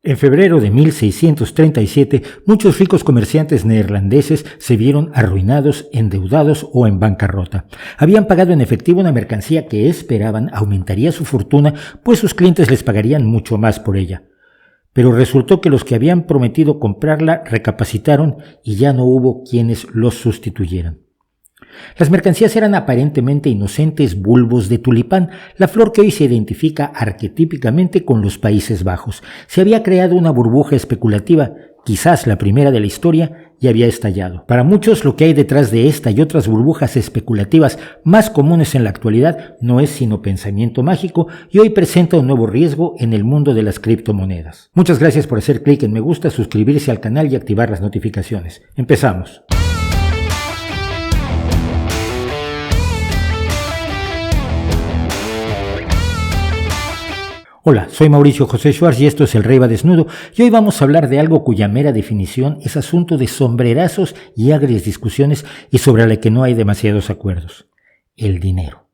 En febrero de 1637, muchos ricos comerciantes neerlandeses se vieron arruinados, endeudados o en bancarrota. Habían pagado en efectivo una mercancía que esperaban aumentaría su fortuna, pues sus clientes les pagarían mucho más por ella. Pero resultó que los que habían prometido comprarla recapacitaron y ya no hubo quienes los sustituyeran. Las mercancías eran aparentemente inocentes bulbos de tulipán, la flor que hoy se identifica arquetípicamente con los Países Bajos. Se había creado una burbuja especulativa, quizás la primera de la historia, y había estallado. Para muchos, lo que hay detrás de esta y otras burbujas especulativas más comunes en la actualidad no es sino pensamiento mágico y hoy presenta un nuevo riesgo en el mundo de las criptomonedas. Muchas gracias por hacer clic en me gusta, suscribirse al canal y activar las notificaciones. Empezamos. Hola, soy Mauricio José Schwartz y esto es El Rey va Desnudo, y hoy vamos a hablar de algo cuya mera definición es asunto de sombrerazos y agrias discusiones y sobre la que no hay demasiados acuerdos: el dinero.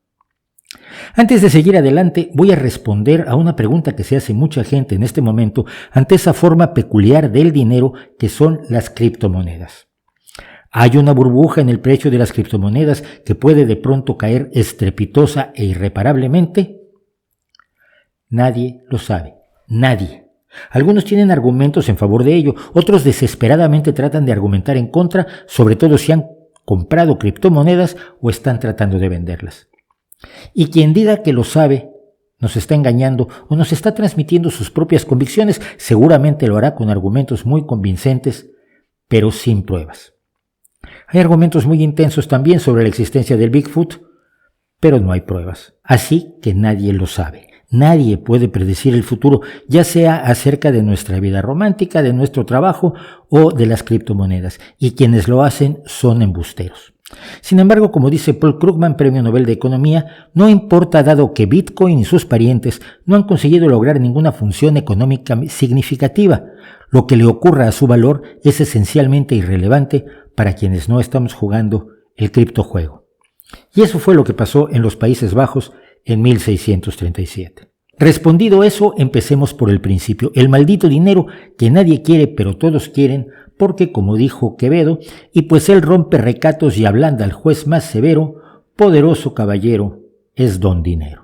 Antes de seguir adelante, voy a responder a una pregunta que se hace mucha gente en este momento ante esa forma peculiar del dinero que son las criptomonedas. ¿Hay una burbuja en el precio de las criptomonedas que puede de pronto caer estrepitosa e irreparablemente? Nadie lo sabe, nadie. Algunos tienen argumentos en favor de ello, otros desesperadamente tratan de argumentar en contra, sobre todo si han comprado criptomonedas o están tratando de venderlas. Y quien diga que lo sabe, nos está engañando o nos está transmitiendo sus propias convicciones, seguramente lo hará con argumentos muy convincentes, pero sin pruebas. Hay argumentos muy intensos también sobre la existencia del Bigfoot, pero no hay pruebas, así que nadie lo sabe. Nadie puede predecir el futuro, ya sea acerca de nuestra vida romántica, de nuestro trabajo o de las criptomonedas, y quienes lo hacen son embusteros. Sin embargo, como dice Paul Krugman, Premio Nobel de Economía, no importa dado que Bitcoin y sus parientes no han conseguido lograr ninguna función económica significativa. Lo que le ocurra a su valor es esencialmente irrelevante para quienes no estamos jugando el criptojuego. Y eso fue lo que pasó en los Países Bajos en 1637. Respondido eso, empecemos por el principio. El maldito dinero que nadie quiere pero todos quieren, porque como dijo Quevedo, y pues él rompe recatos y ablanda al juez más severo, poderoso caballero es don dinero.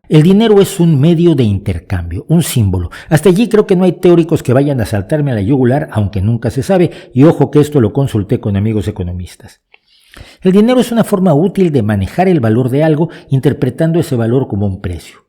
El dinero es un medio de intercambio, un símbolo. Hasta allí creo que no hay teóricos que vayan a saltarme a la yugular, aunque nunca se sabe, y ojo que esto lo consulté con amigos economistas. El dinero es una forma útil de manejar el valor de algo, interpretando ese valor como un precio.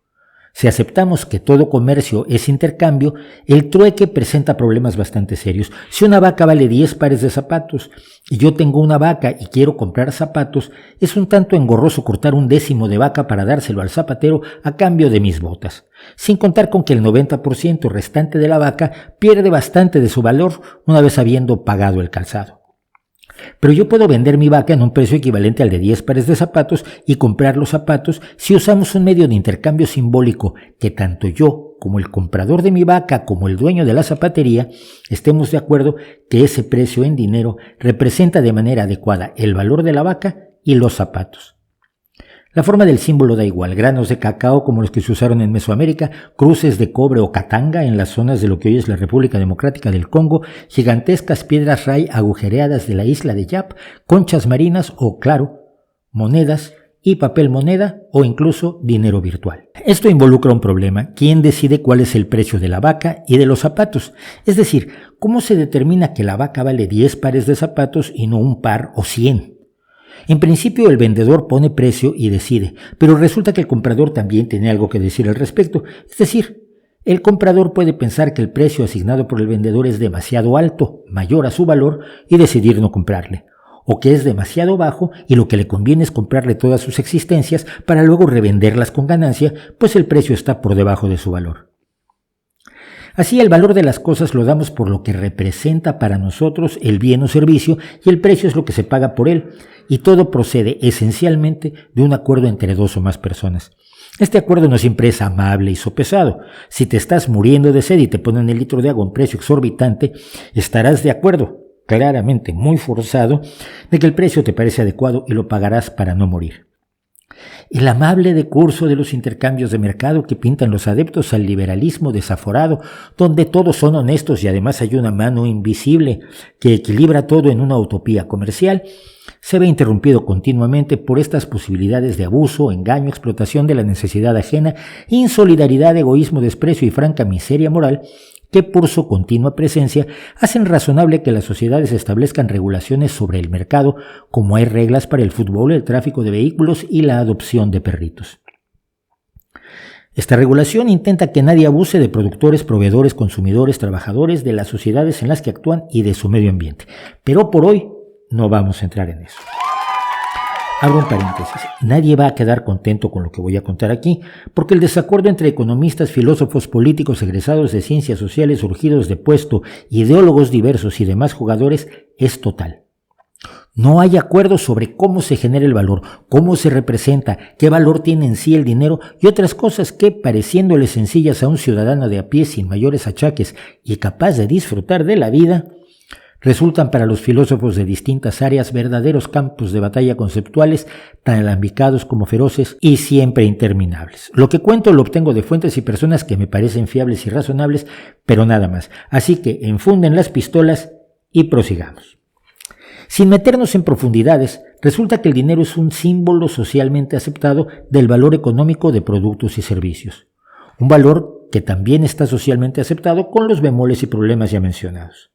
Si aceptamos que todo comercio es intercambio, el trueque presenta problemas bastante serios. Si una vaca vale 10 pares de zapatos y yo tengo una vaca y quiero comprar zapatos, es un tanto engorroso cortar un décimo de vaca para dárselo al zapatero a cambio de mis botas. Sin contar con que el 90% restante de la vaca pierde bastante de su valor una vez habiendo pagado el calzado. Pero yo puedo vender mi vaca en un precio equivalente al de 10 pares de zapatos y comprar los zapatos si usamos un medio de intercambio simbólico que tanto yo como el comprador de mi vaca como el dueño de la zapatería estemos de acuerdo que ese precio en dinero representa de manera adecuada el valor de la vaca y los zapatos. La forma del símbolo da igual: granos de cacao como los que se usaron en Mesoamérica, cruces de cobre o katanga en las zonas de lo que hoy es la República Democrática del Congo, gigantescas piedras ray agujereadas de la isla de Yap, conchas marinas o, claro, monedas y papel moneda o incluso dinero virtual. Esto involucra un problema: ¿quién decide cuál es el precio de la vaca y de los zapatos? Es decir, ¿cómo se determina que la vaca vale 10 pares de zapatos y no un par o 100? En principio el vendedor pone precio y decide, pero resulta que el comprador también tiene algo que decir al respecto. Es decir, el comprador puede pensar que el precio asignado por el vendedor es demasiado alto, mayor a su valor, y decidir no comprarle, o que es demasiado bajo y lo que le conviene es comprarle todas sus existencias para luego revenderlas con ganancia, pues el precio está por debajo de su valor. Así, el valor de las cosas lo damos por lo que representa para nosotros el bien o servicio, y el precio es lo que se paga por él, y todo procede esencialmente de un acuerdo entre dos o más personas. Este acuerdo no siempre es amable y sopesado. Si te estás muriendo de sed y te ponen el litro de agua a un precio exorbitante, estarás de acuerdo, claramente muy forzado, de que el precio te parece adecuado y lo pagarás para no morir. El amable decurso de los intercambios de mercado que pintan los adeptos al liberalismo desaforado, donde todos son honestos y además hay una mano invisible que equilibra todo en una utopía comercial, se ve interrumpido continuamente por estas posibilidades de abuso, engaño, explotación de la necesidad ajena, insolidaridad, egoísmo, desprecio y franca miseria moral, que por su continua presencia hacen razonable que las sociedades establezcan regulaciones sobre el mercado, como hay reglas para el fútbol, el tráfico de vehículos y la adopción de perritos. Esta regulación intenta que nadie abuse de productores, proveedores, consumidores, trabajadores, de las sociedades en las que actúan y de su medio ambiente. Pero por hoy no vamos a entrar en eso. Abro un paréntesis. Nadie va a quedar contento con lo que voy a contar aquí, porque el desacuerdo entre economistas, filósofos, políticos, egresados de ciencias sociales, surgidos de puesto, ideólogos diversos y demás jugadores es total. No hay acuerdo sobre cómo se genera el valor, cómo se representa, qué valor tiene en sí el dinero y otras cosas que, pareciéndole sencillas a un ciudadano de a pie sin mayores achaques y capaz de disfrutar de la vida, resultan para los filósofos de distintas áreas verdaderos campos de batalla conceptuales, tan alambicados como feroces y siempre interminables. Lo que cuento lo obtengo de fuentes y personas que me parecen fiables y razonables, pero nada más. Así que enfunden las pistolas y prosigamos. Sin meternos en profundidades, resulta que el dinero es un símbolo socialmente aceptado del valor económico de productos y servicios. Un valor que también está socialmente aceptado con los bemoles y problemas ya mencionados.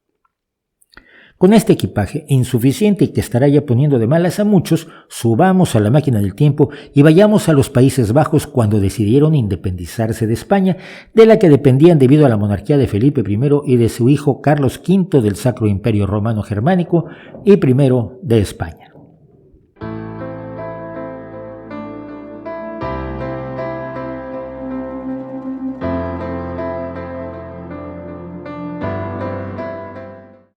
Con este equipaje insuficiente y que estará ya poniendo de malas a muchos, subamos a la máquina del tiempo y vayamos a los Países Bajos cuando decidieron independizarse de España, de la que dependían debido a la monarquía de Felipe I y de su hijo Carlos V del Sacro Imperio Romano Germánico y primero de España.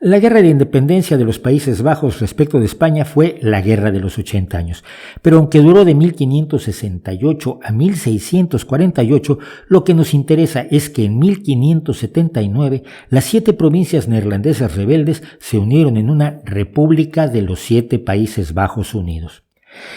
La guerra de independencia de los Países Bajos respecto de España fue la Guerra de los 80 años, pero aunque duró de 1568 a 1648, lo que nos interesa es que en 1579 las 7 provincias neerlandesas rebeldes se unieron en una República de los 7 Países Bajos Unidos.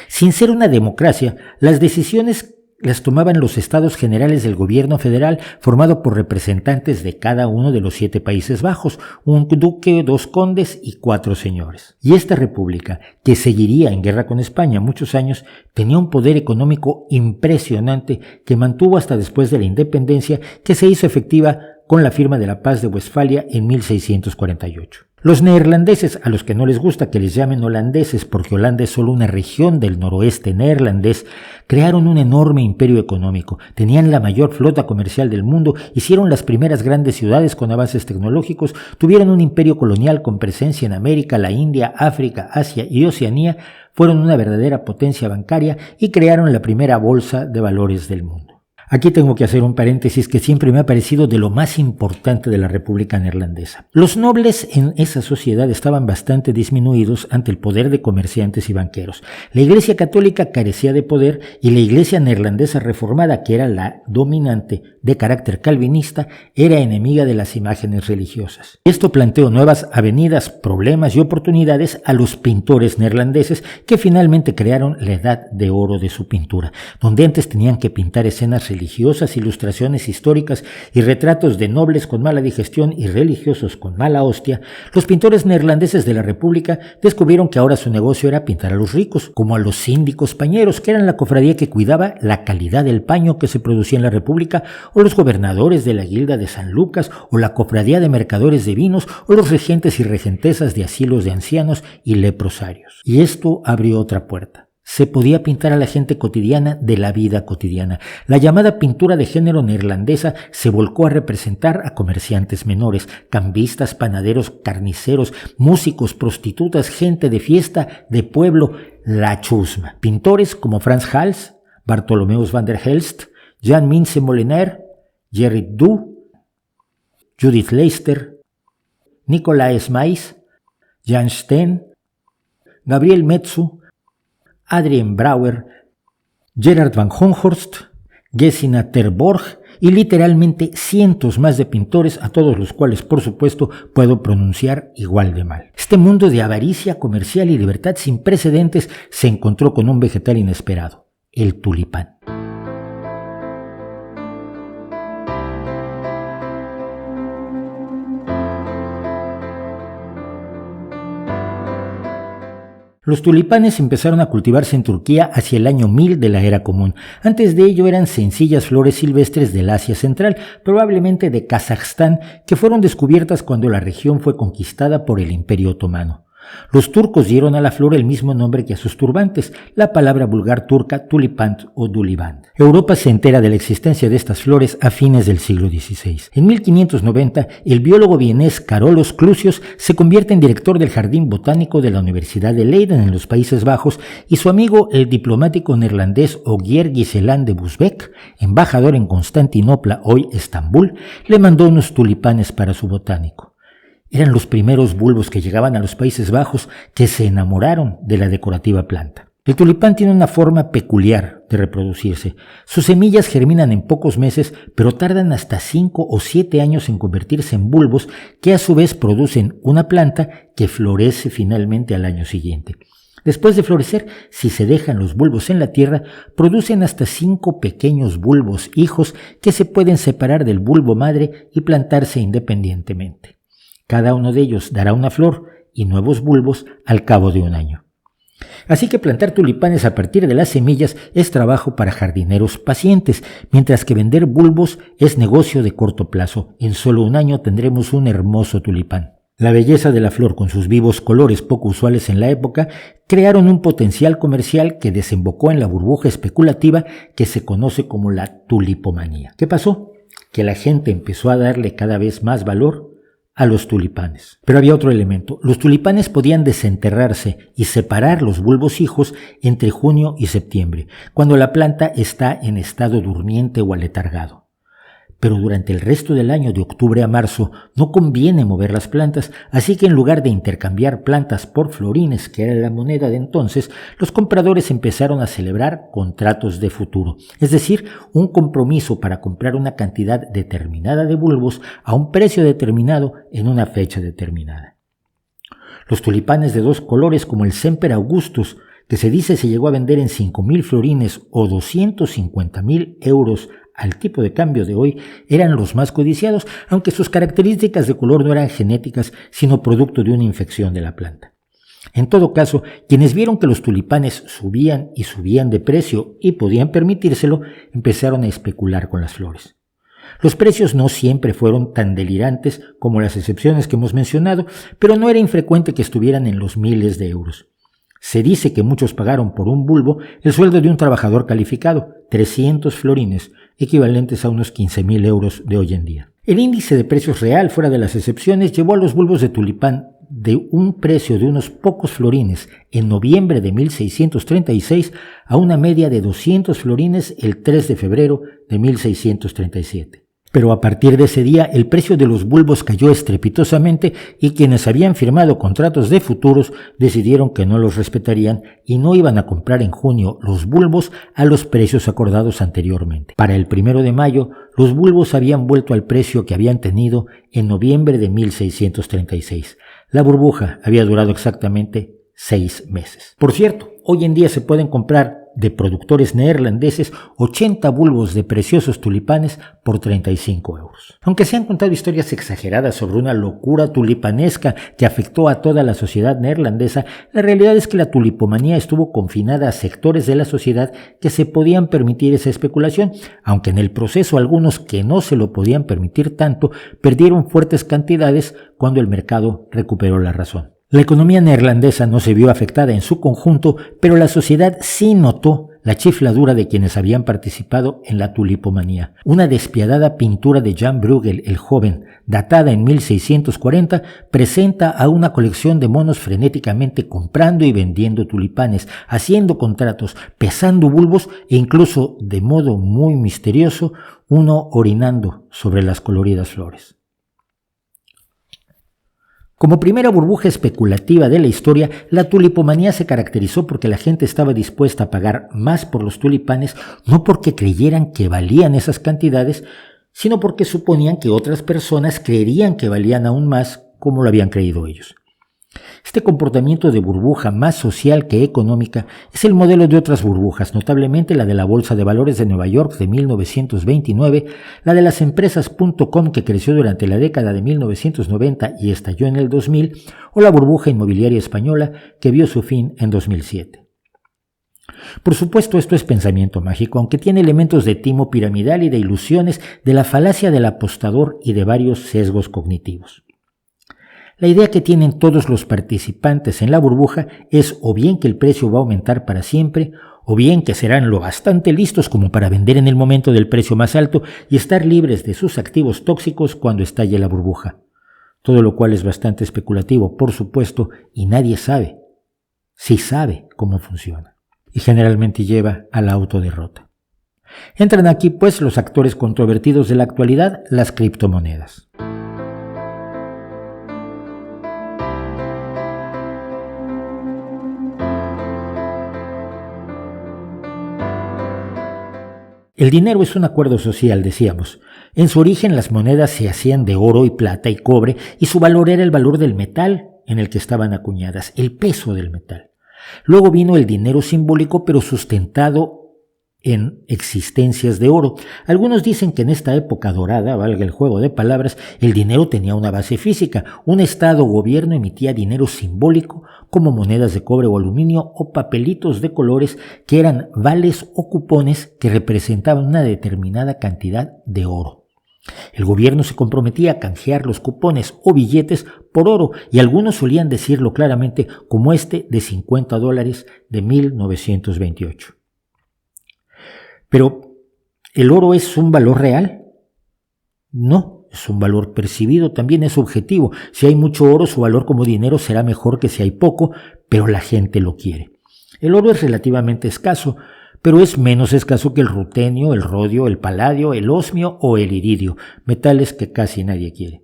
Sin ser una democracia, las decisiones las tomaban los estados generales del gobierno federal, formado por representantes de cada uno de los 7 Países Bajos, un duque, 2 condes y 4 señores. Y esta república, que seguiría en guerra con España muchos años, tenía un poder económico impresionante que mantuvo hasta después de la independencia, que se hizo efectiva con la firma de la Paz de Westfalia en 1648. Los neerlandeses, a los que no les gusta que les llamen holandeses porque Holanda es solo una región del noroeste neerlandés, crearon un enorme imperio económico, tenían la mayor flota comercial del mundo, hicieron las primeras grandes ciudades con avances tecnológicos, tuvieron un imperio colonial con presencia en América, la India, África, Asia y Oceanía, fueron una verdadera potencia bancaria y crearon la primera bolsa de valores del mundo. Aquí tengo que hacer un paréntesis que siempre me ha parecido de lo más importante de la República Neerlandesa. Los nobles en esa sociedad estaban bastante disminuidos ante el poder de comerciantes y banqueros. La Iglesia Católica carecía de poder y la Iglesia Neerlandesa Reformada, que era la dominante de carácter calvinista, era enemiga de las imágenes religiosas. Esto planteó nuevas avenidas, problemas y oportunidades a los pintores neerlandeses que finalmente crearon la Edad de Oro de su pintura, donde antes tenían que pintar escenas religiosas, ilustraciones históricas y retratos de nobles con mala digestión y religiosos con mala hostia. Los pintores neerlandeses de la República descubrieron que ahora su negocio era pintar a los ricos, como a los síndicos pañeros, que eran la cofradía que cuidaba la calidad del paño que se producía en la República, o los gobernadores de la Guilda de San Lucas, o la cofradía de mercadores de vinos, o los regentes y regentesas de asilos de ancianos y leprosarios. Y esto abrió otra puerta. Se podía pintar a la gente cotidiana de la vida cotidiana. La llamada pintura de género neerlandesa se volcó a representar a comerciantes menores, cambistas, panaderos, carniceros, músicos, prostitutas, gente de fiesta, de pueblo, la chusma. Pintores como Frans Hals, Bartholomeus van der Helst, Jan Mince Molenaer, Gerrit Dou, Judith Leister, Nicolaes Mays, Jan Steen, Gabriel Metsu, Adrien Brouwer, Gerard van Honthorst, Gesina Terborg y literalmente cientos más de pintores, a todos los cuales por supuesto puedo pronunciar igual de mal. Este mundo de avaricia comercial y libertad sin precedentes se encontró con un vegetal inesperado, el tulipán. Los tulipanes empezaron a cultivarse en Turquía hacia el año 1000 de la era común. Antes de ello eran sencillas flores silvestres del Asia Central, probablemente de Kazajstán, que fueron descubiertas cuando la región fue conquistada por el Imperio Otomano. Los turcos dieron a la flor el mismo nombre que a sus turbantes, la palabra vulgar turca tulipant o duliband. Europa se entera de la existencia de estas flores a fines del siglo XVI. En 1590, el biólogo vienés Carolus Clusius se convierte en director del Jardín Botánico de la Universidad de Leiden en los Países Bajos y su amigo el diplomático neerlandés Ogier Giselan de Busbecq, embajador en Constantinopla, hoy Estambul, le mandó unos tulipanes para su botánico. Eran los primeros bulbos que llegaban a los Países Bajos que se enamoraron de la decorativa planta. El tulipán tiene una forma peculiar de reproducirse. Sus semillas germinan en pocos meses, pero tardan hasta 5 o 7 años en convertirse en bulbos que a su vez producen una planta que florece finalmente al año siguiente. Después de florecer, si se dejan los bulbos en la tierra, producen hasta 5 pequeños bulbos hijos que se pueden separar del bulbo madre y plantarse independientemente. Cada uno de ellos dará una flor y nuevos bulbos al cabo de un año. Así que plantar tulipanes a partir de las semillas es trabajo para jardineros pacientes, mientras que vender bulbos es negocio de corto plazo. En solo un año tendremos un hermoso tulipán. La belleza de la flor con sus vivos colores poco usuales en la época crearon un potencial comercial que desembocó en la burbuja especulativa que se conoce como la tulipomanía. ¿Qué pasó? Que la gente empezó a darle cada vez más valor a los tulipanes. Pero había otro elemento. Los tulipanes podían desenterrarse y separar los bulbos hijos entre junio y septiembre, cuando la planta está en estado durmiente o aletargado. Pero durante el resto del año, de octubre a marzo, no conviene mover las plantas, así que en lugar de intercambiar plantas por florines, que era la moneda de entonces, los compradores empezaron a celebrar contratos de futuro, es decir, un compromiso para comprar una cantidad determinada de bulbos a un precio determinado en una fecha determinada. Los tulipanes de 2 colores como el Semper Augustus, que se dice se llegó a vender en 5.000 florines o 250.000 euros al tipo de cambio de hoy, eran los más codiciados, aunque sus características de color no eran genéticas, sino producto de una infección de la planta. En todo caso, quienes vieron que los tulipanes subían y subían de precio y podían permitírselo, empezaron a especular con las flores. Los precios no siempre fueron tan delirantes como las excepciones que hemos mencionado, pero no era infrecuente que estuvieran en los miles de euros. Se dice que muchos pagaron por un bulbo el sueldo de un trabajador calificado, 300 florines, equivalentes a unos 15.000 euros de hoy en día. El índice de precios real, fuera de las excepciones, llevó a los bulbos de tulipán de un precio de unos pocos florines en noviembre de 1636 a una media de 200 florines el 3 de febrero de 1637. Pero a partir de ese día el precio de los bulbos cayó estrepitosamente y quienes habían firmado contratos de futuros decidieron que no los respetarían y no iban a comprar en junio los bulbos a los precios acordados anteriormente. Para el 1 de mayo, los bulbos habían vuelto al precio que habían tenido en noviembre de 1636. La burbuja había durado exactamente 6 meses. Por cierto, hoy en día se pueden comprar de productores neerlandeses 80 bulbos de preciosos tulipanes por 35 euros. Aunque se han contado historias exageradas sobre una locura tulipanesca que afectó a toda la sociedad neerlandesa, la realidad es que la tulipomanía estuvo confinada a sectores de la sociedad que se podían permitir esa especulación, aunque en el proceso algunos que no se lo podían permitir tanto perdieron fuertes cantidades cuando el mercado recuperó la razón. La economía neerlandesa no se vio afectada en su conjunto, pero la sociedad sí notó la chifladura de quienes habían participado en la tulipomanía. Una despiadada pintura de Jan Bruegel el Joven, datada en 1640, presenta a una colección de monos frenéticamente comprando y vendiendo tulipanes, haciendo contratos, pesando bulbos e incluso, de modo muy misterioso, uno orinando sobre las coloridas flores. Como primera burbuja especulativa de la historia, la tulipomanía se caracterizó porque la gente estaba dispuesta a pagar más por los tulipanes, no porque creyeran que valían esas cantidades, sino porque suponían que otras personas creerían que valían aún más como lo habían creído ellos. Este comportamiento de burbuja más social que económica es el modelo de otras burbujas, notablemente la de la Bolsa de Valores de Nueva York de 1929, la de las empresas .com que creció durante la década de 1990 y estalló en el 2000, o la burbuja inmobiliaria española que vio su fin en 2007. Por supuesto, esto es pensamiento mágico, aunque tiene elementos de timo piramidal y de ilusiones, de la falacia del apostador y de varios sesgos cognitivos. La idea que tienen todos los participantes en la burbuja es o bien que el precio va a aumentar para siempre, o bien que serán lo bastante listos como para vender en el momento del precio más alto y estar libres de sus activos tóxicos cuando estalle la burbuja. Todo lo cual es bastante especulativo, por supuesto, y nadie sabe, sí sabe cómo funciona. Y generalmente lleva a la autoderrota. Entran aquí, pues, los actores controvertidos de la actualidad, las criptomonedas. El dinero es un acuerdo social, decíamos. En su origen las monedas se hacían de oro y plata y cobre y su valor era el valor del metal en el que estaban acuñadas, el peso del metal. Luego vino el dinero simbólico pero sustentado en existencias de oro. Algunos dicen que en esta época dorada, valga el juego de palabras, el dinero tenía una base física. Un estado o gobierno emitía dinero simbólico como monedas de cobre o aluminio o papelitos de colores que eran vales o cupones que representaban una determinada cantidad de oro. El gobierno se comprometía a canjear los cupones o billetes por oro y algunos solían decirlo claramente como este de $50 de 1928. Pero, ¿el oro es un valor real? No, es un valor percibido, también es subjetivo. Si hay mucho oro, su valor como dinero será mejor que si hay poco, pero la gente lo quiere. El oro es relativamente escaso, pero es menos escaso que el rutenio, el rodio, el paladio, el osmio o el iridio, metales que casi nadie quiere.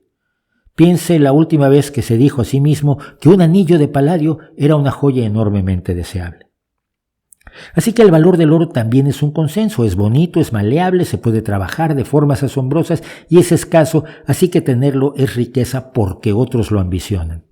Piense la última vez que se dijo a sí mismo que un anillo de paladio era una joya enormemente deseable. Así que el valor del oro también es un consenso, es bonito, es maleable, se puede trabajar de formas asombrosas y es escaso, así que tenerlo es riqueza porque otros lo ambicionan.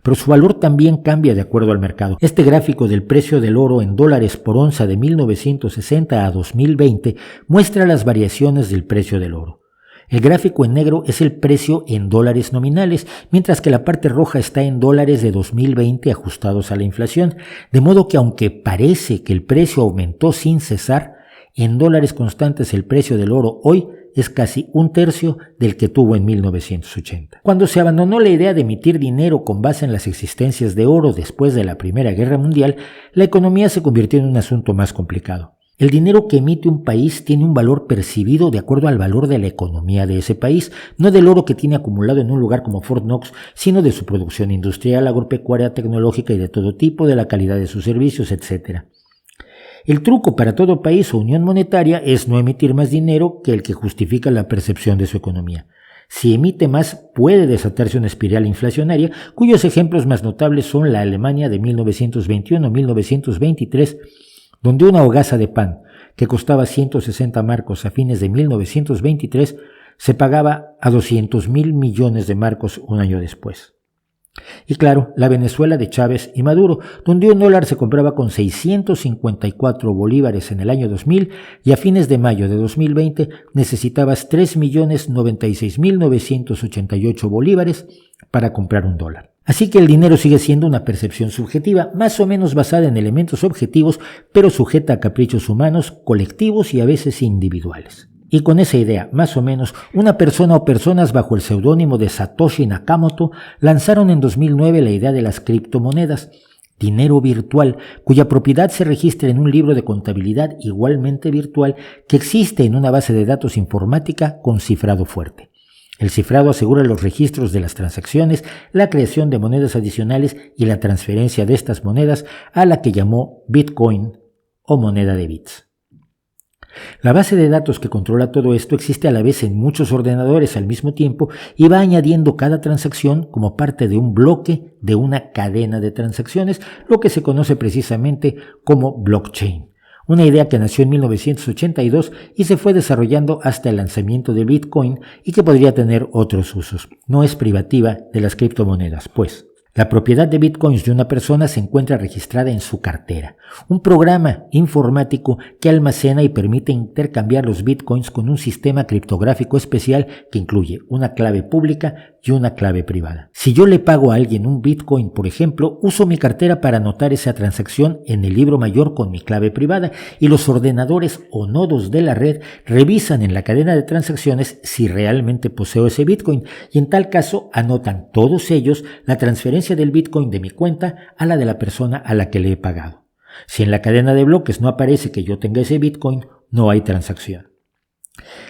Pero su valor también cambia de acuerdo al mercado. Este gráfico del precio del oro en dólares por onza de 1960 a 2020 muestra las variaciones del precio del oro. El gráfico en negro es el precio en dólares nominales, mientras que la parte roja está en dólares de 2020 ajustados a la inflación, de modo que aunque parece que el precio aumentó sin cesar, en dólares constantes el precio del oro hoy es casi un tercio del que tuvo en 1980. Cuando se abandonó la idea de emitir dinero con base en las existencias de oro después de la Primera Guerra Mundial, la economía se convirtió en un asunto más complicado. El dinero que emite un país tiene un valor percibido de acuerdo al valor de la economía de ese país, no del oro que tiene acumulado en un lugar como Fort Knox, sino de su producción industrial, agropecuaria, tecnológica y de todo tipo, de la calidad de sus servicios, etc. El truco para todo país o unión monetaria es no emitir más dinero que el que justifica la percepción de su economía. Si emite más, puede desatarse una espiral inflacionaria, cuyos ejemplos más notables son la Alemania de 1921-1923, donde una hogaza de pan, que costaba 160 marcos a fines de 1923, se pagaba a 200.000 millones de marcos un año después. Y claro, la Venezuela de Chávez y Maduro, donde un dólar se compraba con 654 bolívares en el año 2000 y a fines de mayo de 2020 necesitabas 3.096.988 bolívares para comprar un dólar. Así que el dinero sigue siendo una percepción subjetiva, más o menos basada en elementos objetivos, pero sujeta a caprichos humanos, colectivos y a veces individuales. Y con esa idea, más o menos, una persona o personas bajo el seudónimo de Satoshi Nakamoto lanzaron en 2009 la idea de las criptomonedas, dinero virtual, cuya propiedad se registra en un libro de contabilidad igualmente virtual que existe en una base de datos informática con cifrado fuerte. El cifrado asegura los registros de las transacciones, la creación de monedas adicionales y la transferencia de estas monedas a la que llamó Bitcoin o moneda de bits. La base de datos que controla todo esto existe a la vez en muchos ordenadores al mismo tiempo y va añadiendo cada transacción como parte de un bloque de una cadena de transacciones, lo que se conoce precisamente como blockchain. una idea que nació en 1982 y se fue desarrollando hasta el lanzamiento de Bitcoin y que podría tener otros usos. No es privativa de las criptomonedas, pues. La propiedad de bitcoins de una persona se encuentra registrada en su cartera, un programa informático que almacena y permite intercambiar los bitcoins con un sistema criptográfico especial que incluye una clave pública y una clave privada. Si yo le pago a alguien un bitcoin, por ejemplo, uso mi cartera para anotar esa transacción en el libro mayor con mi clave privada y los ordenadores o nodos de la red revisan en la cadena de transacciones si realmente poseo ese bitcoin y en tal caso anotan todos ellos la transferencia del bitcoin de mi cuenta a la de la persona a la que le he pagado. Si en la cadena de bloques no aparece que yo tenga ese bitcoin, no hay transacción.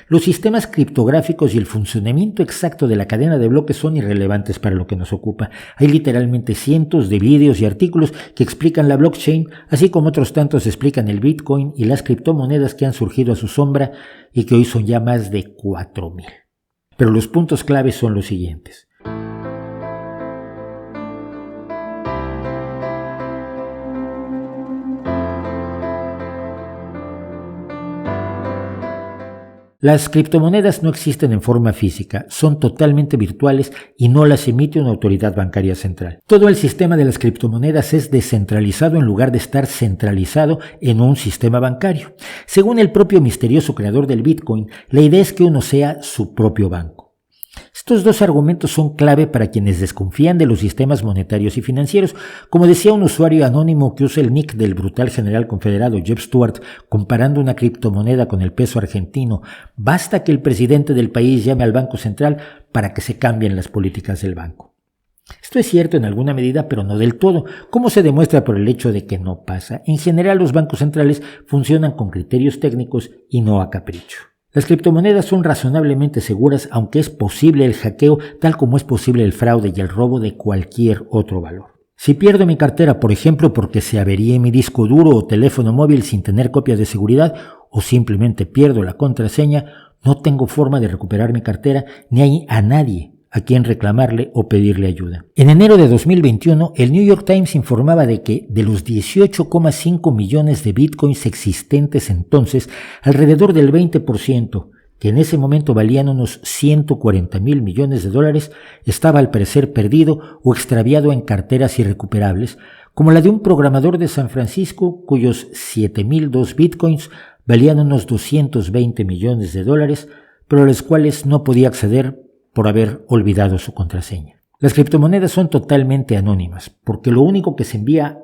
Los sistemas criptográficos y el funcionamiento exacto de la cadena de bloques son irrelevantes para lo que nos ocupa. Hay literalmente cientos de vídeos y artículos que explican la blockchain, así como otros tantos explican el bitcoin y las criptomonedas que han surgido a su sombra y que hoy son ya más de 4,000. Pero los puntos claves son los siguientes. Las criptomonedas no existen en forma física, son totalmente virtuales y no las emite una autoridad bancaria central. Todo el sistema de las criptomonedas es descentralizado en lugar de estar centralizado en un sistema bancario. Según el propio misterioso creador del Bitcoin, la idea es que uno sea su propio banco. Estos dos argumentos son clave para quienes desconfían de los sistemas monetarios y financieros. Como decía un usuario anónimo que usa el nick del brutal general confederado Jeb Stuart, comparando una criptomoneda con el peso argentino, basta que el presidente del país llame al Banco Central para que se cambien las políticas del banco. Esto es cierto en alguna medida, pero no del todo, como se demuestra por el hecho de que no pasa. En general, los bancos centrales funcionan con criterios técnicos y no a capricho. Las criptomonedas son razonablemente seguras, aunque es posible el hackeo, tal como es posible el fraude y el robo de cualquier otro valor. Si pierdo mi cartera, por ejemplo, porque se averíe mi disco duro o teléfono móvil sin tener copias de seguridad, o simplemente pierdo la contraseña, no tengo forma de recuperar mi cartera, ni hay a nadie a quien reclamarle o pedirle ayuda. En enero de 2021, el New York Times informaba de que de los 18,5 millones de bitcoins existentes entonces, alrededor del 20%, que en ese momento valían unos 140,000 millones de dólares, estaba al parecer perdido o extraviado en carteras irrecuperables, como la de un programador de San Francisco cuyos 7,002 bitcoins valían unos 220 millones de dólares, pero a los cuales no podía acceder por haber olvidado su contraseña. Las criptomonedas son totalmente anónimas, porque lo único que se envía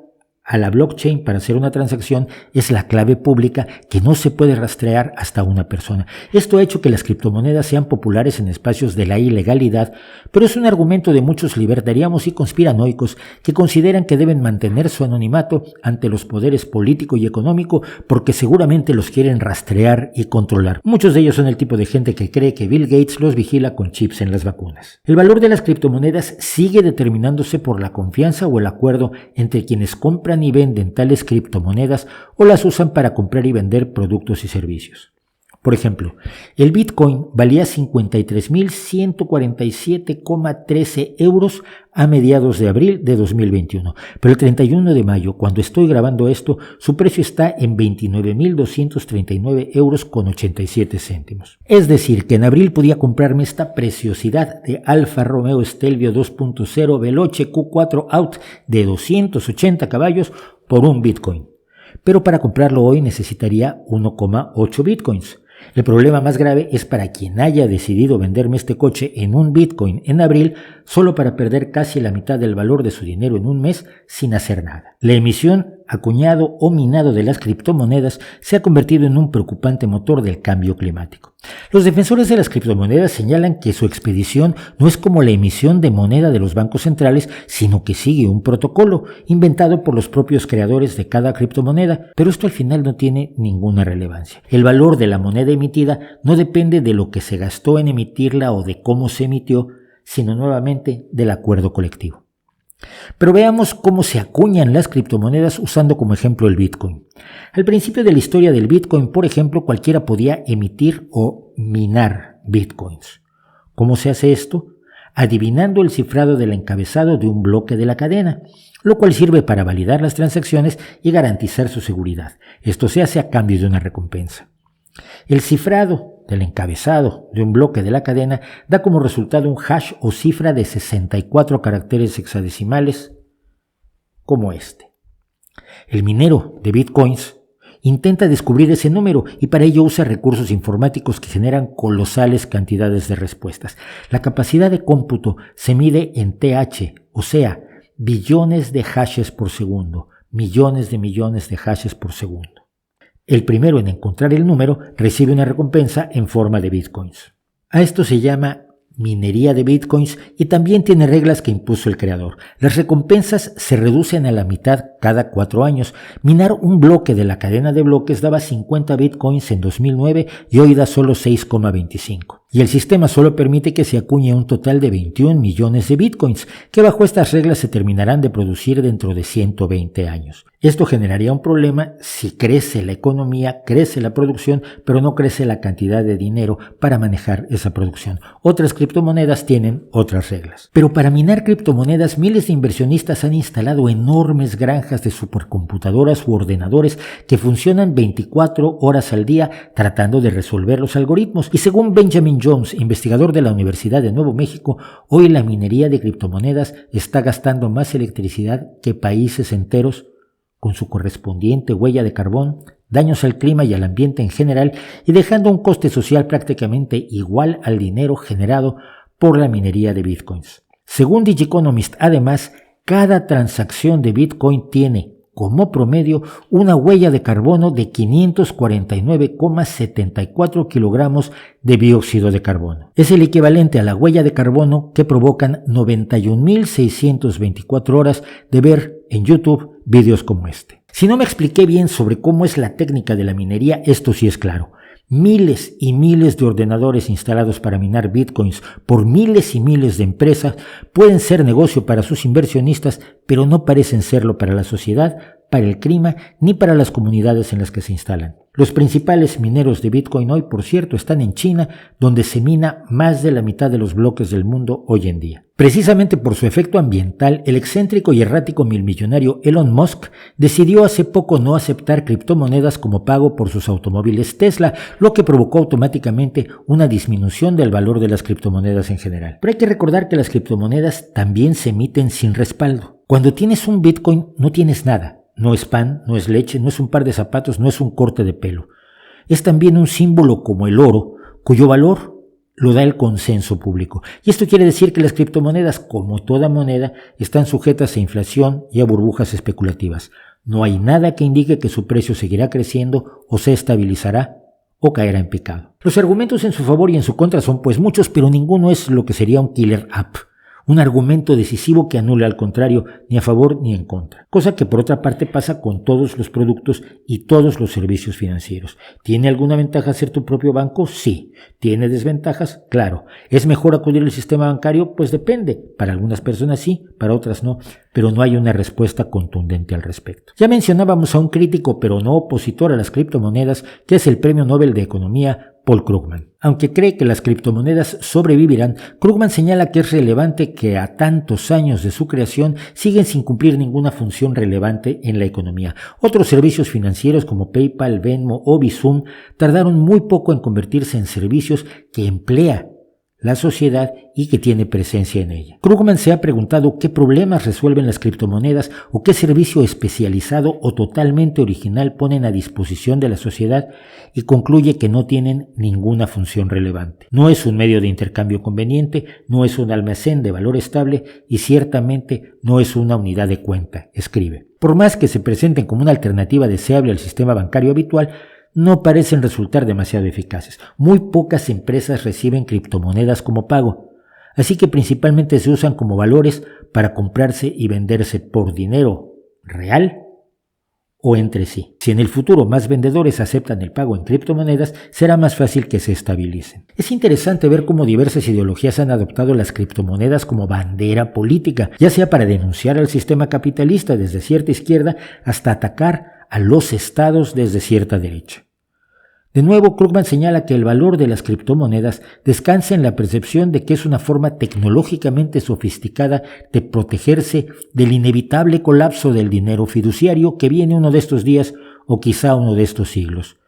a la blockchain para hacer una transacción es la clave pública que no se puede rastrear hasta una persona. Esto ha hecho que las criptomonedas sean populares en espacios de la ilegalidad, pero es un argumento de muchos libertarianos y conspiranoicos que consideran que deben mantener su anonimato ante los poderes político y económico porque seguramente los quieren rastrear y controlar. Muchos de ellos son el tipo de gente que cree que Bill Gates los vigila con chips en las vacunas. El valor de las criptomonedas sigue determinándose por la confianza o el acuerdo entre quienes compran y venden tales criptomonedas o las usan para comprar y vender productos y servicios. Por ejemplo, el Bitcoin valía 53.147,13 euros a mediados de abril de 2021, pero el 31 de mayo, cuando estoy grabando esto, su precio está en 29.239 euros con 87 céntimos. Es decir, que en abril podía comprarme esta preciosidad de Alfa Romeo Stelvio 2.0 Veloce Q4 Out de 280 caballos por un Bitcoin. Pero para comprarlo hoy necesitaría 1,8 Bitcoins. El problema más grave es para quien haya decidido venderme este coche en un Bitcoin en abril solo para perder casi la mitad del valor de su dinero en un mes sin hacer nada. La emisión, acuñado o minado de las criptomonedas se ha convertido en un preocupante motor del cambio climático. Los defensores de las criptomonedas señalan que su expedición no es como la emisión de moneda de los bancos centrales, sino que sigue un protocolo inventado por los propios creadores de cada criptomoneda, pero esto al final no tiene ninguna relevancia. El valor de la moneda emitida no depende de lo que se gastó en emitirla o de cómo se emitió, sino nuevamente del acuerdo colectivo. Pero veamos cómo se acuñan las criptomonedas usando como ejemplo el Bitcoin. Al principio de la historia del Bitcoin, por ejemplo, cualquiera podía emitir o minar Bitcoins. ¿Cómo se hace esto? Adivinando el cifrado del encabezado de un bloque de la cadena. lo cual sirve para validar las transacciones y garantizar su seguridad. Esto se hace a cambio de una recompensa. El cifrado del encabezado de un bloque de la cadena da como resultado un hash o cifra de 64 caracteres hexadecimales como este. El minero de bitcoins intenta descubrir ese número y para ello usa recursos informáticos que generan colosales cantidades de respuestas. La capacidad de cómputo se mide en TH, o sea, billones de hashes por segundo, millones de hashes por segundo. El primero en encontrar el número recibe una recompensa en forma de bitcoins. A esto se llama minería de bitcoins y también tiene reglas que impuso el creador. Las recompensas se reducen a la mitad cada 4 años. Minar un bloque de la cadena de bloques daba 50 bitcoins en 2009 y hoy da solo 6,25. Y el sistema solo permite que se acuñe un total de 21 millones de bitcoins, que bajo estas reglas se terminarán de producir dentro de 120 años. Esto generaría un problema si crece la economía, crece la producción, pero no crece la cantidad de dinero para manejar esa producción. Otras criptomonedas tienen otras reglas. Pero para minar criptomonedas, miles de inversionistas han instalado enormes granjas de supercomputadoras u ordenadores que funcionan 24 horas al día tratando de resolver los algoritmos. Y según Benjamin Jones, investigador de la Universidad de Nuevo México, hoy la minería de criptomonedas está gastando más electricidad que países enteros, con su correspondiente huella de carbón, daños al clima y al ambiente en general, y dejando un coste social prácticamente igual al dinero generado por la minería de bitcoins. Según The Economist, además, cada transacción de bitcoin tiene como promedio una huella de carbono de 549,74 kilogramos de dióxido de carbono. Es el equivalente a la huella de carbono que provocan 91.624 horas de ver en YouTube vídeos como este. Si no me expliqué bien sobre cómo es la técnica de la minería, esto sí es claro. Miles y miles de ordenadores instalados para minar bitcoins por miles y miles de empresas pueden ser negocio para sus inversionistas, pero no parecen serlo para la sociedad, para el clima, ni para las comunidades en las que se instalan. Los principales mineros de Bitcoin hoy, por cierto, están en China, donde se mina más de la mitad de los bloques del mundo hoy en día. Precisamente por su efecto ambiental, el excéntrico y errático milmillonario Elon Musk decidió hace poco no aceptar criptomonedas como pago por sus automóviles Tesla, lo que provocó automáticamente una disminución del valor de las criptomonedas en general. Pero hay que recordar que las criptomonedas también se emiten sin respaldo. Cuando tienes un Bitcoin no tienes nada. No es pan, no es leche, no es un par de zapatos, no es un corte de pelo. Es también un símbolo como el oro, cuyo valor lo da el consenso público. Y esto quiere decir que las criptomonedas, como toda moneda, están sujetas a inflación y a burbujas especulativas. No hay nada que indique que su precio seguirá creciendo o se estabilizará o caerá en picado. Los argumentos en su favor y en su contra son pues muchos, pero ninguno es lo que sería un killer app. Un argumento decisivo que anula al contrario, ni a favor ni en contra. Cosa que por otra parte pasa con todos los productos y todos los servicios financieros. ¿Tiene alguna ventaja ser tu propio banco? Sí. ¿Tiene desventajas? Claro. ¿Es mejor acudir al sistema bancario? Pues depende. Para algunas personas sí, para otras no. Pero no hay una respuesta contundente al respecto. Ya mencionábamos a un crítico pero no opositor a las criptomonedas, que es el Premio Nobel de Economía Paul Krugman. Aunque cree que las criptomonedas sobrevivirán, Krugman señala que es relevante que a tantos años de su creación siguen sin cumplir ninguna función relevante en la economía. Otros servicios financieros como PayPal, Venmo o Bizum tardaron muy poco en convertirse en servicios que emplea la sociedad y que tiene presencia en ella. Krugman se ha preguntado qué problemas resuelven las criptomonedas o qué servicio especializado o totalmente original ponen a disposición de la sociedad y concluye que no tienen ninguna función relevante. No es un medio de intercambio conveniente, no es un almacén de valor estable y ciertamente no es una unidad de cuenta, escribe. Por más que se presenten como una alternativa deseable al sistema bancario habitual, no parecen resultar demasiado eficaces. Muy pocas empresas reciben criptomonedas como pago, así que principalmente se usan como valores para comprarse y venderse por dinero real o entre sí. Si en el futuro más vendedores aceptan el pago en criptomonedas, será más fácil que se estabilicen. Es interesante ver cómo diversas ideologías han adoptado las criptomonedas como bandera política, ya sea para denunciar al sistema capitalista desde cierta izquierda hasta atacar a los estados desde cierta derecha. De nuevo, Krugman señala que el valor de las criptomonedas descansa en la percepción de que es una forma tecnológicamente sofisticada de protegerse del inevitable colapso del dinero fiduciario que viene uno de estos días o quizá uno de estos siglos.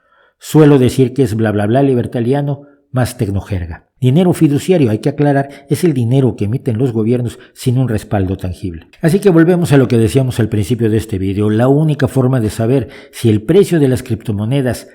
Suelo decir que es bla bla bla libertariano más tecnojerga. Dinero fiduciario, hay que aclarar, es el dinero que emiten los gobiernos sin un respaldo tangible. Así que volvemos a lo que decíamos al principio de este video. La única forma de saber si el precio de las criptomonedas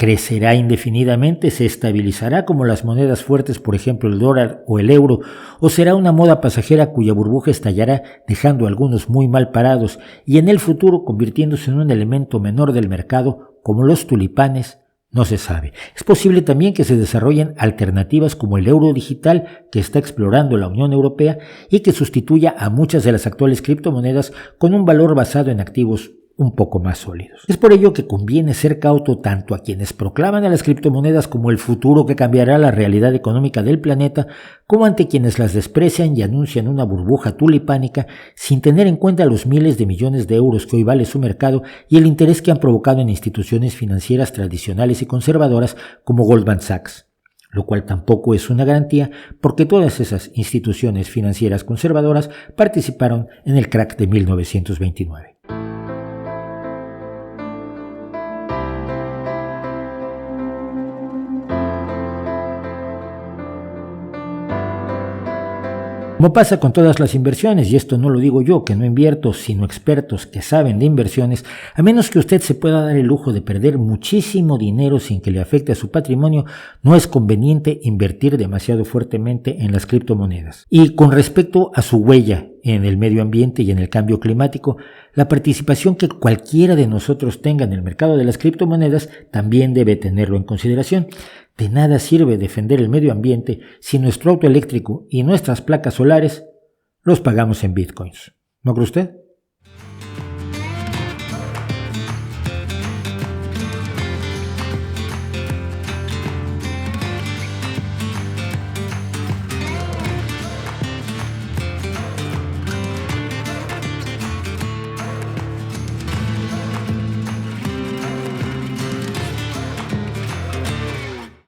crecerá indefinidamente, se estabilizará como las monedas fuertes, por ejemplo el dólar o el euro, o será una moda pasajera cuya burbuja estallará dejando a algunos muy mal parados y en el futuro convirtiéndose en un elemento menor del mercado como los tulipanes, no se sabe. Es posible también que se desarrollen alternativas como el euro digital que está explorando la Unión Europea y que sustituya a muchas de las actuales criptomonedas con un valor basado en activos un poco más sólidos. Es por ello que conviene ser cauto tanto a quienes proclaman a las criptomonedas como el futuro que cambiará la realidad económica del planeta, como ante quienes las desprecian y anuncian una burbuja tulipánica sin tener en cuenta los miles de millones de euros que hoy vale su mercado y el interés que han provocado en instituciones financieras tradicionales y conservadoras como Goldman Sachs, lo cual tampoco es una garantía porque todas esas instituciones financieras conservadoras participaron en el crack de 1929. Como pasa con todas las inversiones, y esto no lo digo yo, que no invierto, sino expertos que saben de inversiones, a menos que usted se pueda dar el lujo de perder muchísimo dinero sin que le afecte a su patrimonio, no es conveniente invertir demasiado fuertemente en las criptomonedas. Y con respecto a su huella en el medio ambiente y en el cambio climático, la participación que cualquiera de nosotros tenga en el mercado de las criptomonedas también debe tenerlo en consideración. De nada sirve defender el medio ambiente si nuestro auto eléctrico y nuestras placas solares los pagamos en bitcoins. ¿No cree usted?